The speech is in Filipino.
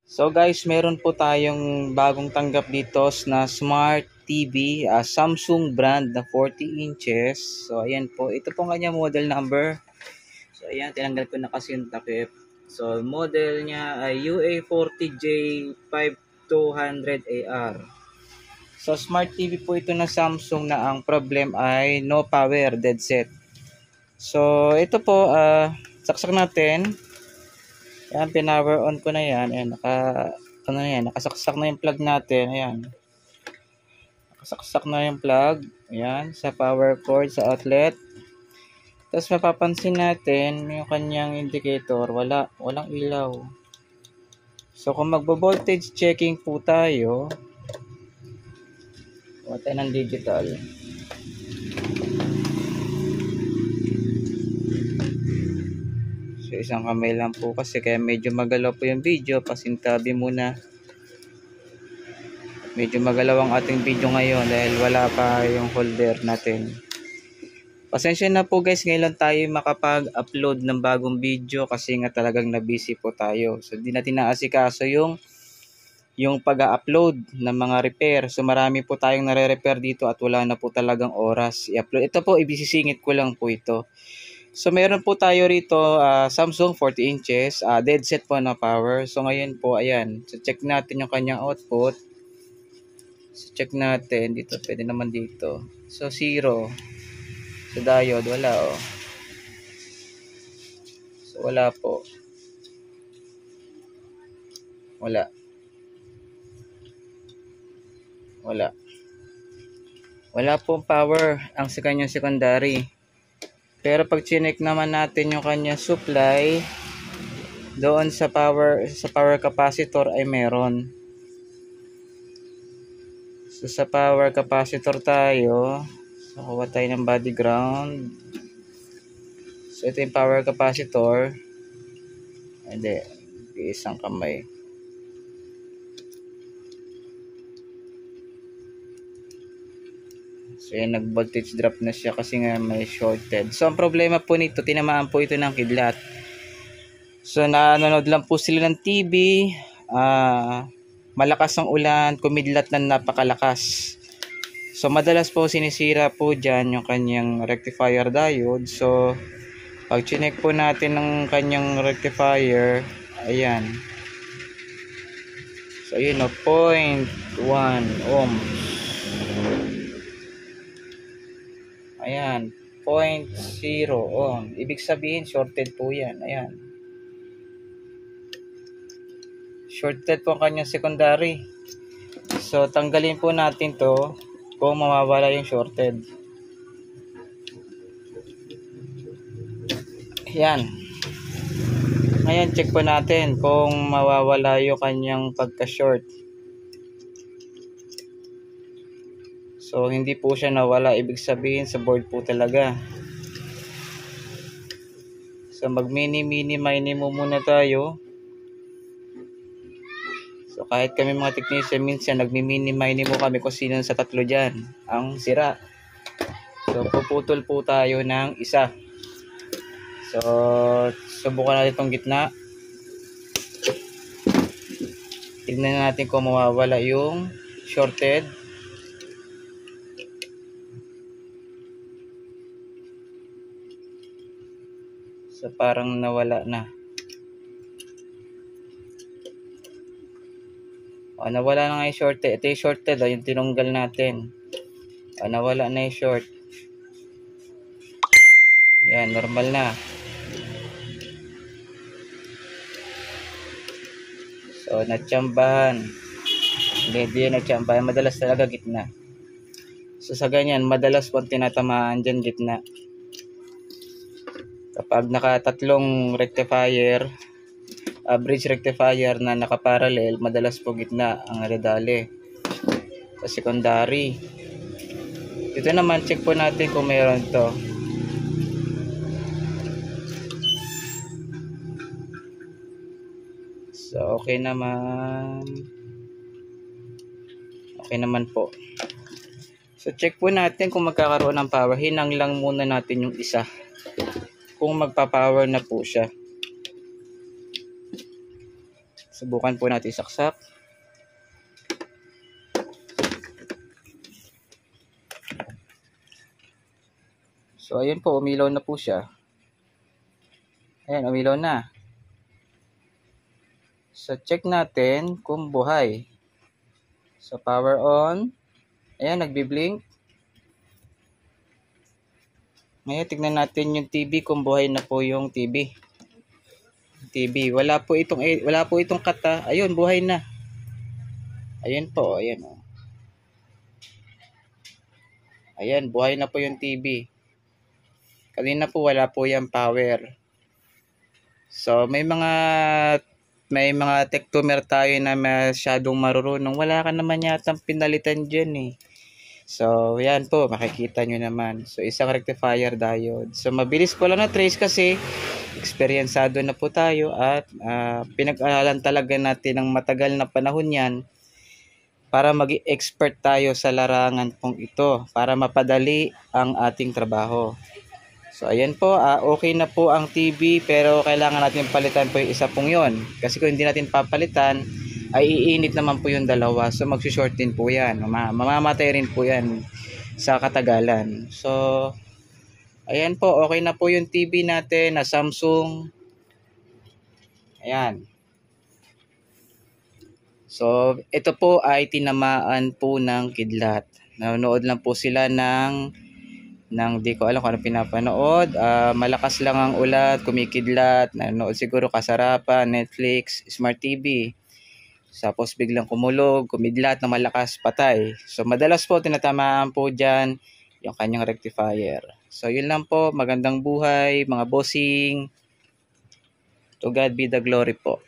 So guys, meron po tayong bagong tanggap dito na Smart TV, Samsung brand na 40 inches. So ayan po, ito po kanya model number. So ayan, tinanggal ko na kasi yung takip. So model niya ay UA40J5200AR. So Smart TV po ito na Samsung na ang problem ay no power, dead set. So ito po, saksak natin. Ayan, pinower on ko na yan. Ayan, nakasaksak na yung plug natin. Ayan. Nakasaksak na yung plug. Ayan, sa power cord, sa outlet. Tapos mapapansin natin yung kanyang indicator, walang ilaw. So kung magbo-voltage checking po tayo, kuha tayo ng digital. So isang kamay lang po kasi kaya medyo magalaw po yung video, pasintabi muna. Medyo magalaw ang ating video ngayon dahil wala pa yung holder natin. Pasensya na po guys, ngayon lang tayo makapag-upload ng bagong video kasi nga talagang na-busy po tayo. So di natin naasikaso yung pag-upload ng mga repair. So marami po tayong nare-repair dito at wala na po talagang oras i-upload. Ito po, ibisisingit ko lang po ito. So meron po tayo rito Samsung 40 inches, dead set po na power. So ngayon po, ayan, so check natin yung kanyang output. So check natin dito, pwede naman dito. So 0. So diode, wala oh. So wala po. Wala. Wala pong power ang sa kanyang secondary. Pero pag chinek naman natin yung kanyang supply, doon sa power capacitor ay meron. So sa power capacitor tayo, so kuha tayo ng body ground. So ito yung power capacitor. Hindi, isang kamay. So yan, nag-voltage drop na siya kasi nga may shorted. So ang problema po nito, tinamaan po ito ng kidlat. So nanonood lang po sila ng TV, malakas ang ulan, kumidlat na napakalakas. So madalas po sinisira po dyan yung kanyang rectifier diode. So pag chinek po natin ng kanyang rectifier, ayan. So yun o, 0.1 ohms. Ayan, 0.0 ohm. Ibig sabihin, shorted po yan. Ayan. Shorted po ang kanyang secondary. So, tanggalin po natin to kung mawawala yung shorted. Ayan. Ngayon, check po natin kung mawawala yung kanyang pagka-short. So, hindi po siya nawala. Ibig sabihin, sa board po talaga. So, mag-mini-minimo muna tayo. So, kahit kami mga technician, minsan nagmi-mini-minimo kami kung sino sa tatlo dyan ang sira. So, puputol po tayo ng isa. So, subukan natin itong gitna. Tignan natin kung mawawala yung shorted. So parang nawala na. Nawala na nga yung shorted. Ito yung shorted, yung tinunggal natin. Nawala na yung short. Yan, normal na. So natsambahan. Hindi yan natsambahan. Madalas talaga gitna. So sa ganyan, madalas po tinatamaan dyan gitna. Kapag nakatatlong rectifier, bridge rectifier na nakaparallel, madalas po gitna ang nadadali sa secondary. Dito naman, check po natin kung mayroon to. So okay naman. Okay naman po. So check po natin kung magkakaroon ng power. Hinang lang muna natin yung isa, kung magpa-power na po siya. Subukan po natin saksak. So, ayun po, umilaw na po siya. Ayan, umilaw na. So, check natin kung buhay. So, power on. Ayan, nagbi-blink. Ngayon, tignan natin yung TV kung buhay na po yung TV. Wala po itong kata. Ayun, buhay na. Ayan po, ayan oh. Ayan, buhay na po yung TV. Kanina po wala po yung power. So, may mga tektomer tayo na masyadong marurunong. Wala ka naman yatang pinalitan dyan eh. So, yan po, makikita nyo naman. So, isang rectifier diode. So, mabilis ko lang na trace kasi eksperyensado na po tayo at pinag-aralan talaga natin ng matagal na panahon yan para maging expert tayo sa larangan pong ito para mapadali ang ating trabaho. So, ayan po, okay na po ang TV pero kailangan natin palitan po yung isa pong yon. Kasi kung hindi natin papalitan, ay iinit naman po yung dalawa. So, mag-short din po yan. Mamamatay rin po yan sa katagalan. So, ayan po, okay na po yung TV natin na Samsung. Ayan. So, ito po ay tinamaan po ng kidlat. Nanonood lang po sila ng di ko alam kung ano pinapanood. Malakas lang ang ulat, kumikidlat, nanonood siguro kasarapan, Netflix, Smart TV. Tapos biglang kumulog, kumidlat na malakas, patay. So, madalas po tinatamaan po dyan yung kanyang rectifier. So, yun lang po. Magandang buhay, mga bossing. To God be the glory po.